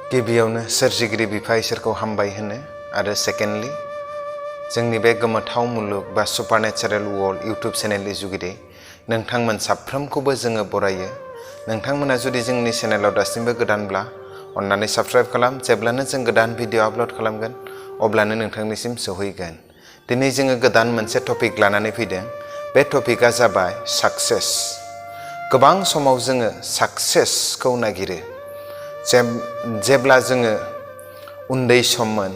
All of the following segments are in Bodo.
गिबियावनो सोरजिगिरि बिफा इसोरखौ हामबाय होनो आरो सेकेन्डलि जोंनि बे गोमोथाव मुलुग बा सुपारनेचारेल वर्ल्ड इउट्युब चेनेलनि जुगिदे नोंथांमोन साफ्रोमखौबो जोङो बरायो। नोंथांमोना जुदि जोंनि चेनेलाव दासिमबो गोदानब्ला अन्नानै साबस्क्राइब खालाम। जेब्लानो जों गोदान भिडिअ आपल'ड खालामगोन अब्लानो नोंथांनिसिम सौहैगोन। दिनै जोङो गोदान मोनसे टपिक लानानै फैदों। बे टपिकआ जाबाय साक्सेस। गोबां समाव जोङो साक्सेसखौ नागिरो। जेब्ला जोङो उन्दै सममोन,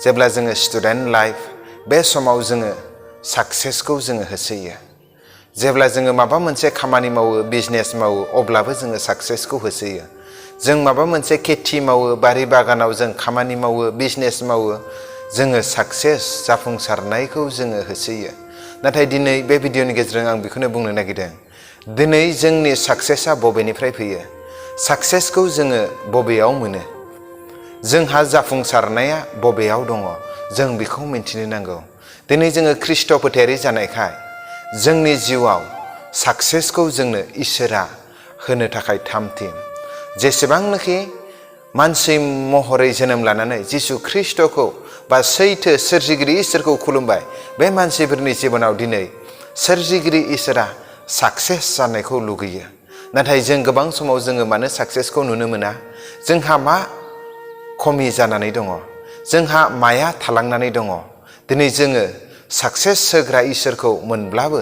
जेब्ला जोङो स्टुडेन्ट लाइफ, बे समाव जोङो साक्सेसखौ जोङो होसोयो। जेब्ला जोङो माबा मोनसे खामानि मावो, बिजनेस मावो, अब्लाबो जोङो साक्सेसखौ होसोयो। जों माबा मोनसे खेथि मावो, बारि बागानाव जों खामानि मावो, बिजनेस मावो, जोङो साक्सेस जाफुंसारनायखौ जोङो होसोयो। नाथाय दिनै बे भिडिअनि गेजेरजों आं बेखौनो बुंनो नागिरदों, दिनै जोंनि साक्सेसआ बबेनिफ्राय फैयो? साक्सेसखौ जोङो बबेयाव मोनो? जोंहा जाफुंसारनाया बबेयाव दङ? जों बेखौ मिन्थिनो नांगौ। दिनै जोङो ख्रीष्ट फोथायारि जानायखाय जोंनि जिउआव साक्सेसखौ जोंनो इसोरा होनो थाखाय थाम-थिम। जेसेबांनाखि मानसि महरै जोनोम लानानै जिसु ख्रीष्टखौ बा सैथो सोरजिगिरि इसोरखौ खुलुमबाय, बे मानसिफोरनि जिबनाव दिनै सोरजिगिरि इसोरा साक्सेस जानायखौ लुगैयो। नाथाय जों गोबां समाव जोङो मानो साक्सेसखौ नुनो मोना? जोंहा मा खमि जानानै दङ? जोंहा माया थालांनानै दङ? दिनै जोङो साक्सेस होग्रा इसोरखौ मोनब्लाबो,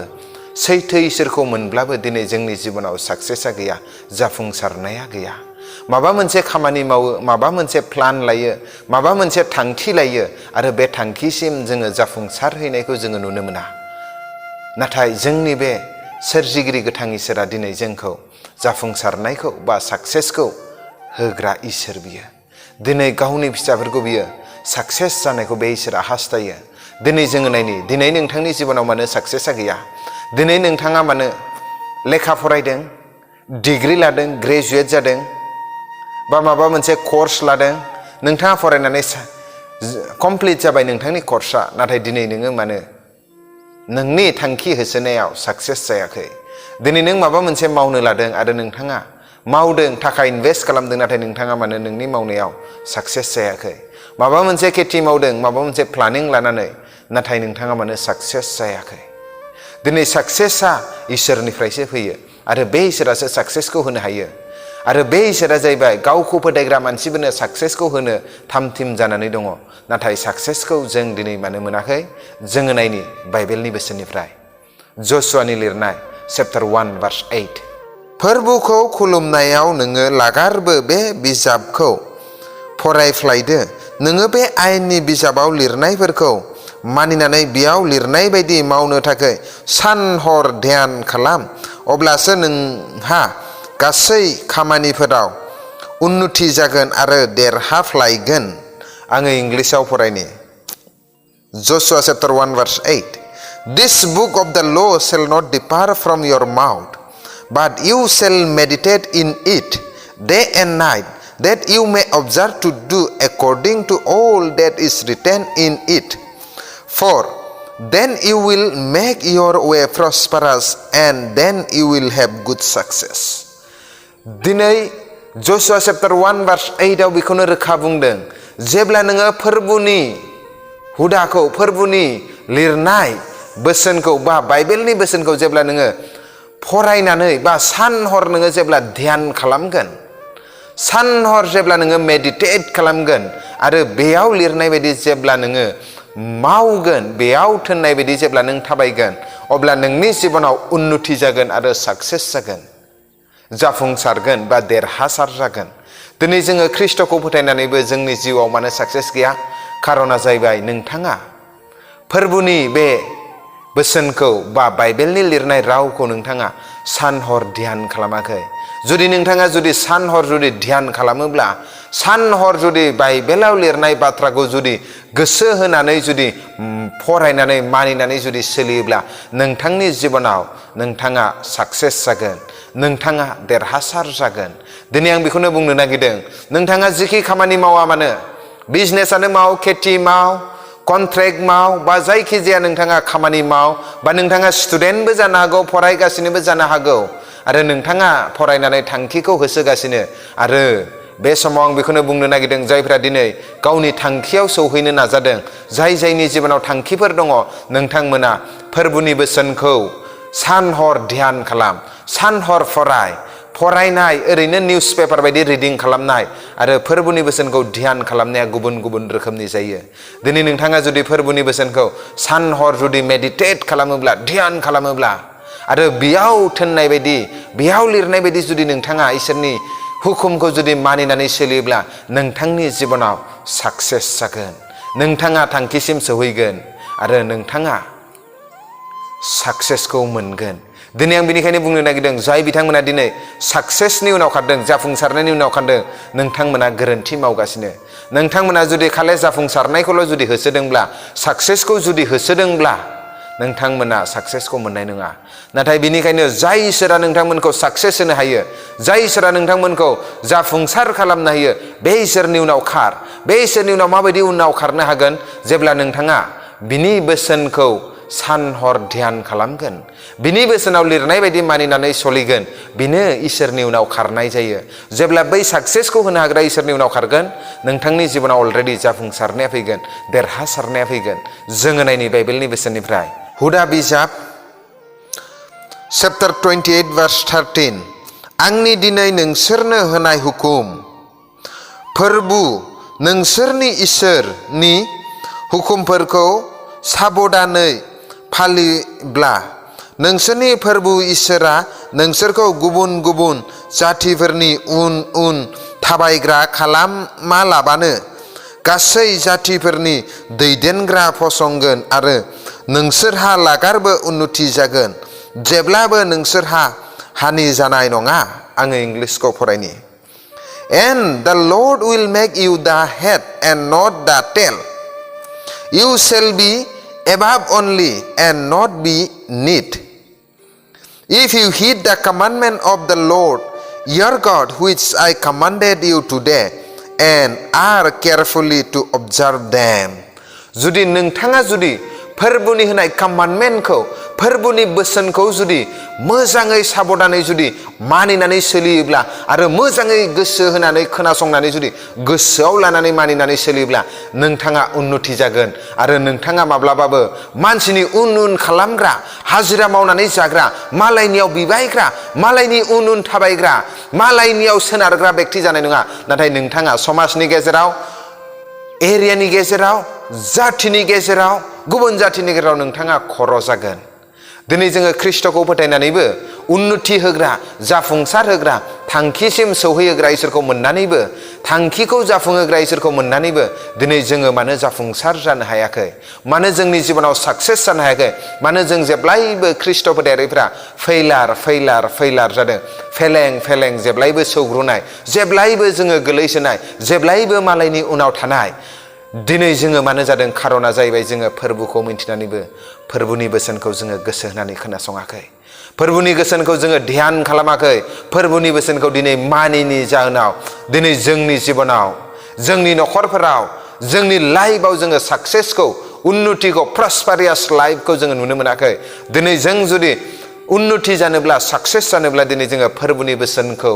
सैथो इसोरखौ मोनब्लाबो दिनै जोंनि जिबनाव साक्सेसआ गैया, जाफुंसारनाया गैया। माबा मोनसे खामानि मावो, माबा मोनसे प्लान लायो, माबा मोनसे थांखि लायो आरो बे थांखिसिम जोङो जाफुंसारहैनायखौ जोङो नुनो मोना। नाथाय जोंनि बे सोरजिगिरि गोथां इसोरा दिनै जोंखौ जाफुंसारनायखौ बा साक्सेसखौ होग्रा इसोर बियो। दिनै गावनि फिसाफोरखौ बियो साक्सेस जानायखौ बे इसोरा हास्थायो। दिनै जोङो नायनि, दिनै नोंथांनि जिबनाव मानो साक्सेसआ गैया? दिनै नोंथाङा मानो लेखा फरायदों, डिग्री लादों, ग्रेजुवेट जादों, बा माबा मोनसे कर्स लादों, नोंथाङा फरायनानै कमप्लिट जाबाय नोंथांनि कर्सआ, नाथाय दिनै नोङो मानो नोंनि थांखि होसोनायाव साक्सेस जायाखै? दिनै नों माबा मोनसे मावनो लादों आरो नोंथाङा मावदों, थाखा इनभेस्ट खालामदों, नाथाय नोंथाङा मानो नोंनि मावनायाव साक्सेस जायाखै? माबा मोनसे खेथि मावदों, माबा मोनसे प्लानिं लानानै, नाथाय नोंथाङा मानो साक्सेस जायाखै? दिनै साक्सेसआ इसोरनिफ्रायसो फैयो आरो बे इसोरासो साक्सेसखौ होनो हायो। आरो बे इसोरा जाहैबाय गावखौ फोथायग्रा मानसिफोरनो साक्सेसखौ होनो थाम-थिम जानानै दङ। नाथाय साक्सेसखौ जों दिनै मानो मोनाखै? जोङो नायनि बाइबेलनि बोसोननिफ्राय जशुवानि लिरनाय चैप्टार 1 verse 8। फोरबोखौ खुलुमनायाव नोङो लागारबो बे बिजाबखौ फरायफ्लायदो। नोङो बे आयेननि बिजाबाव लिरनायफोरखौ मानिनानै बेयाव लिरनाय बायदि मावनो थाखाय सान-हर ध्यान खालाम। अब्लासो नोंहा गासै खामानिफोराव उन्नति जागोन आरो देरहाफ्लायगोन। आङो इंलिसाव फरायनि। Joshua chapter 1 verse 8. This book of the law shall not depart from your mouth, but you shall meditate in it day and night, that you may observe to do according to all that is written in it. For then you will make your way prosperous, and then you will have good success. दिनै जशुवा चैप्टार 1 verse 8 आव बेखौनो रोखा बुंदों, जेब्ला नोङो फोरबोनि हुदाखौ, फोरबोनि लिरनाय बोसोनखौ बा बाइबेलनि बोसोनखौ जेब्ला नोङो फरायनानै बा सान-हर नोङो जेब्ला ध्यान खालामगोन, सान-हर जेब्ला नोङो मेडिटेट खालामगोन आरो बेयाव लिरनाय बायदि जेब्ला नोङो मावगोन, बेयाव थोननाय बायदि जेब्ला नों थाबायगोन, अब्ला नोंनि जिबनाव उन्नति जागोन आरो साक्सेस जागोन, जाफुंसारगोन बा देरहासार जागोन। दिनै जोङो ख्रीष्टखौ फोथायनानैबो जोंनि जिउआव मानो साक्सेस गैया? खारना जाहैबाय नोंथाङा फोरबोनि बे बोसोनखौ बा बाइबेलनि लिरनाय रावखौ नोंथाङा सान-हर ध्यान खालामाखै। जुदि नोंथाङा जुदि सान-हर जुदि ध्यान खालामोब्ला, सान-हर जुदि बाइबेलाव लिरनाय बाथ्राखौ जुदि गोसो होनानै जुदि फरायनानै मानिनानै जुदि सोलियोब्ला, नोंथांनि जिबनाव नोंथाङा साक्सेस जागोन, नोंथाङा देरहासार जागोन। दिनै आं बेखौनो बुंनो नागिरदों, नोंथाङा जिखि खामानि मावा मानो, बिजनेसानो माव, खेथि माव, कन्ट्रेक्ट माव, बा जायखि जाया नोंथाङा खामानि माव, बा नोंथाङा स्टुडेन्टबो जानो हागौ, फरायगासिनोबो जानो हागौ, आरो नोंथाङा फरायनानै थांखिखौ होसोगासिनो आरो बे समाव आं बेखौनो बुंनो नागिरदों जायफोरा दिनै गावनि थांखियाव सौहैनो नाजादों जायनि जिबनाव थांखिफोर दङ नोंथांमोना फोरबुनि बोसोनखौ सान हर ध्यान खालाम सान हर फरायनाय ओरैनो निउस पेपार बायदि रिडिं खालामनाय आरो फोरबुनि बोसोनखौ ध्यान खालामनाया गुबुन गुबुन रोखोमनि जायो दिनै नोंथाङा जुदि फोरबुनि बोसोनखौ सान हर जुदि मेडिटेट खालामोब्ला ध्यान खालामोब्ला आरो बेयाव थोननाय बायदि बेयाव लिरनाय बायदि जुदि नोंथाङा इसोरनि हुकुमखौ जुदि मानिनानै सोलियोब्ला नोंथांनि जिबनाव साक्सेस जागोन नोंथाङा थांखिसिम सौहैगोन आरो नोंथाङा साक्सेसखौ मोनगोन दिनै आं बेनिखायनो बुंनो नागिरदों जाय बिथांमोना दिनै साक्सेसनि उनाव खारदों जाफुंसारनायनि उनाव खारदों नोंथांमोना गोरोन्थि मावगासिनो नोंथांमोना जुदि खालि जाफुंसारनायखौल' जुदि होसोदोंब्ला साक्सेसखौ जुदि होसोदोंब्ला नोंथांमोना साक्सेसखौ मोननाय नङा नाथाय बेनिखायनो जाय इसोरा नोंथांमोनखौ साक्सेस होनो हायो जाय इसोरा नोंथांमोनखौ जाफुंसार खालामनो हायो बे इसोरनि उनाव खार बे इसोरनि उनाव माबायदि उनाव खारनो हागोन जेब्ला नोंथाङा बिनि बोसोनखौ सान हर ध्यान खालामगोन बिनि बोसोनाव लिरनाय बायदि मानिनानै सोलिगोन बेनो इसोरनि उनाव खारनाय जायो जेब्ला बै साक्सेसखौ होनो हाग्रा इसोरनि उनाव खारगोन नोंथांनि जिबनाव अलरेडि जाफुंसारनाया फैगोन देरहासारनाया फैगोन जोङो नायनि बाइबेलनि बोसोननिफ्राय हुदा बिजाब चैप्टार 28 verse 13 आंनि दिनै नोंसोरनो होनाय हुकुम फोरबु नोंसोरनि इसोरनि हुकुमफोरखौ साबधानै फालिब्ला नोंसोरनि फोरबु इसोरा नोंसोरखौ गुबुन गुबुन जातिफोरनि उन उन थाबायग्रा खालामालाबानो गासै जातिफोरनि दैदेनग्रा फसंगोन आरो नोंसोरहा लागारबो उन्नति जागोन जेब्लाबो नोंसोरहा हानि जानाय नङा आङो इंलिसखौ फरायनि And the Lord will make you the head and not the tail. You shall be above only and not beneath. If you heed the commandment of the Lord your God which I commanded you today and are carefully to observe them. जुदि नोंथाङा जुदि फोरबुनि होनाय कमान्डमेन्टखौ फोरबुनि बोसोनखौ जुदि मोजाङै साबधानै जुदि मानिनानै सोलियोब्ला आरो मोजाङै गोसो होनानै खोनासंनानै जुदि गोसोआव लानानै मानिनानै सोलियोब्ला नोंथाङा उन्नति जागोन आरो नोंथाङा माब्लाबाबो मानसिनि उन उन खालामग्रा हाजिरा मावनानै जाग्रा मालायनियाव बिबायग्रा मालायनि उन उन थाबायग्रा मालायनियाव सोनारग्रा व्यक्ति जानाय नङा नाथाय नोंथाङा समाजनि गेजेराव एरियानि गेजेराव जातिनि गेजेराव गुबुन जातिनि गेजेराव नोंथाङा खर' जागोन दिनै जोङो ख्रिस्टखौ फोथायनानैबो उन्नति होग्रा जाफुंसार होग्रा थांखिसिम सौहैहोग्रा इसोरखौ मोननानैबो थांखिखौ जाफुंहोग्रा इसोरखौ मोननानैबो दिनै जोङो मानो जाफुंसार जानो हायाखै मानो जोंनि जिबनाव साक्सेस जानो हायाखै मानो जों जेब्लायबो ख्रिस्ट फोथायारिफ्रा फैलार जादों फेलें जेब्लायबो सौग्रुनाय जेब्लायबो जोङो गोलैसोनाय जेब्लायबो मालायनि उनाव थानाय दिनै जोङो मानो जादों खारना जाहैबाय जोङो फोरबुखौ मिन्थिनानैबो फोरबुनि बोसोनखौ जोङो गोसो होनानै खोनासङाखै फोरबुनि बोसोनखौ जोङो ध्यान खालामाखै फोरबुनि बोसोनखौ दिनै मानिनि जाहोनाव दिनै जोंनि जिबनाव जोंनि नखरफोराव जोंनि लाइफआव जोङो साक्सेसखौ उन्नतिखौ प्रस्पारियास लाइफखौ जोङो नुनो मोनाखै दिनै जों जुदि उन्नति जानोब्ला साक्सेस जानोब्ला दिनै जोङो फोरबुनि बोसोनखौ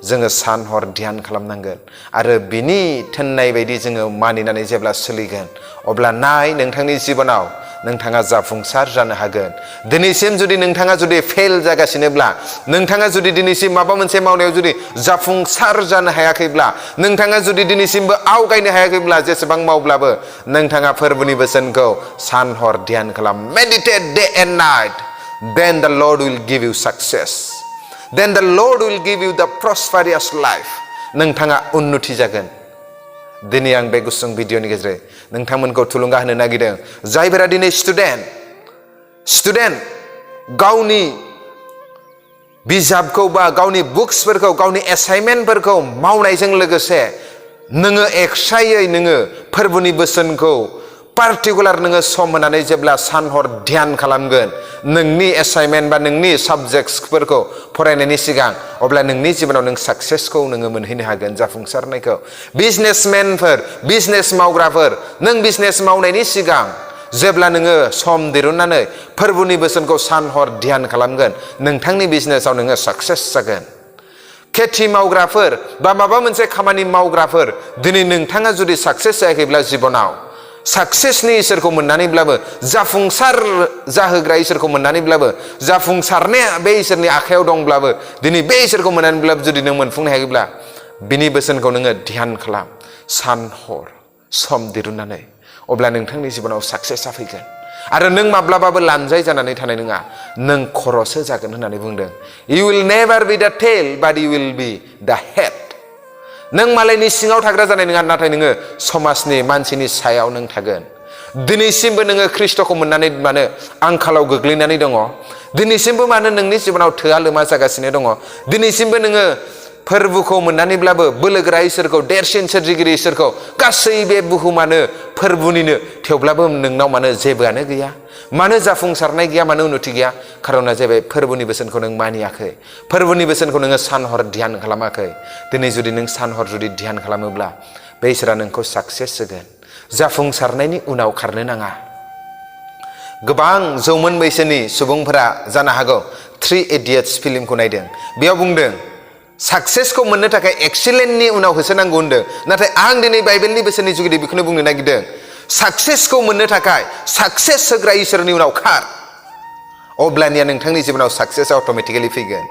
जोङो सान हर ध्यान खालामनांगोन आरो बिनि थोननाय बायदि जोङो मानिनानै जेब्ला सोलिगोन अब्ला नाय नोंथांनि जिबनाव नोंथाङा जाफुंसार जानो हागोन दिनैसिम जुदि नोंथाङा जुदि फेल जागासिनोब्ला नोंथाङा जुदि दिनैसिम माबा मोनसे मावनायाव जुदि जाफुंसार जानो हायाखैब्ला नोंथाङा जुदि दिनैसिमबो आवगायनो हायाखैब्ला जेसेबां मावब्लाबो नोंथाङा फोरबुनि बोसोनखौ सान हर ध्यान खालाम meditate day and night then the Lord will give you success then the Lord will give you the prosperous life नोंथाङा उन्नति जागोन दिनै आं बे गुसुं भिडिअनि गेजेरजों नोंथांमोनखौ थुलुंगा होनो नागिरदों जायफोरा दिनै स्टुडेन्ट गावनि बिजाबखौ बा गावनि बुक्सफोरखौ गावनि एसाइनमेन्टफोरखौ मावनायजों लोगोसे नोङो एक्सट्रायै नोङो फोरबुनि बोसोनखौ पार्टिकुलार नोङो सम होनानै जेब्ला सान हर ध्यान खालामगोन नोंनि एसाइनमेन्ट बा नोंनि साबजेक्टसफोरखौ फरायनायनि सिगां अब्ला नोंनि जिबनाव नों साक्सेसखौ नोङो मोनहैनो हागोन जाफुंसारनायखौ बिजनेसमेनफोर बिजनेस मावग्राफोर नों बिजनेस मावनायनि सिगां जेब्ला नोङो सम दिरुननानै फोरबुनि बोसोनखौ सान हर ध्यान खालामगोन नोंथांनि बिजनेसाव नोङो साक्सेस जागोन खेथि मावग्राफोर बा माबा मोनसे खामानि मावग्राफोर दिनै नोंथाङा जुदि साक्सेस जायाखैब्ला जिबनाव साक्सेसनि इसोरखौ मोननानैब्लाबो जाफुंसार जाहोग्रा इसोरखौ मोननानैब्लाबो जाफुंसारनाया बे इसोरनि आखायाव दंब्लाबो दिनै बे इसोरखौ मोननानैब्लाबो जुदि नों मोनफुंनो हायोब्ला बिनि बोसोनखौ नोङो ध्यान खालाम सान हर सम दिरुननानै अब्ला नोंथांनि जिबनाव साक्सेस जाफैगोन आरो नों माब्लाबाबो लानजाय जानानै थानाय नङा नों खर'सो जागोन होननानै बुंदों you will never be the tail but you will be the head नों मालायनि सिङाव थाग्रा जानाय नङा नाथाय नोङो समाजनि मानसिनि सायाव नों थागोन दिनैसिमबो नोङो ख्रिस्ट'खौ मोननानै मानो आंखालाव गोग्लैनानै दङ दिनैसिमबो मानो नोंनि जिबनाव थोआ लोमा जागासिनो दङ दिनैसिमबो नोङो फोरबोखौ मोननानैब्लाबो बोलोगोरा इसोरखौ देरसिन सोरजिगिरि इसोरखौ गासै बे बुहुमानो फोरबोनिनो थेवब्लाबो नोंनाव मानो जेबोआनो गैया मानो जाफुंसारनाय गैया मानो उन्नति गैया खारना जाबाय फोरबोनि बोसोनखौ नों मानियाखै फोरबोनि बोसोनखौ नोङो सान हर ध्यान खालामाखै दिनै जुदि नों सान हर जुदि ध्यान खालामोब्ला बे इसोरा नोंखौ साक्सेस होगोन जाफुंसारनायनि उनाव खारनो नाङा गोबां जौमोन बैसोनि सुबुंफोरा जानो हागौ 3 Idiots फिल्मखौ नायदों बेयाव बुंदों साक्सेसखौ मोननो थाखाय एक्सिलेन्टनि उनाव होसोनांगौ होनदों नाथाय आं दिनै बाइबेलनि बोसोननि जुगिदि बेखौनो बुंनो नागिरदों साक्सेसखौ मोननो थाखाय साक्सेस होग्रा इसोरनि उनाव खार अब्लानिया नोंथांनि जिबनाव साक्सेसआ अट'मेटिकेलि फैगोन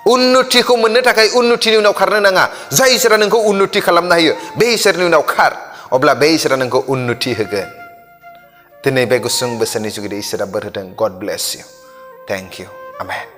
उन्नतिखौ मोननो थाखाय उन्नतिनि उनाव खारनो नाङा जाय इसोरा नोंखौ उन्नति खालामनो हायो बे इसोरनि उनाव खार अब्ला बे इसोरा नोंखौ उन्नति होगोन दिनै बे गुसुं बोसोननि जुगिदि इसोरा बोर होदों गड bless you thank you amen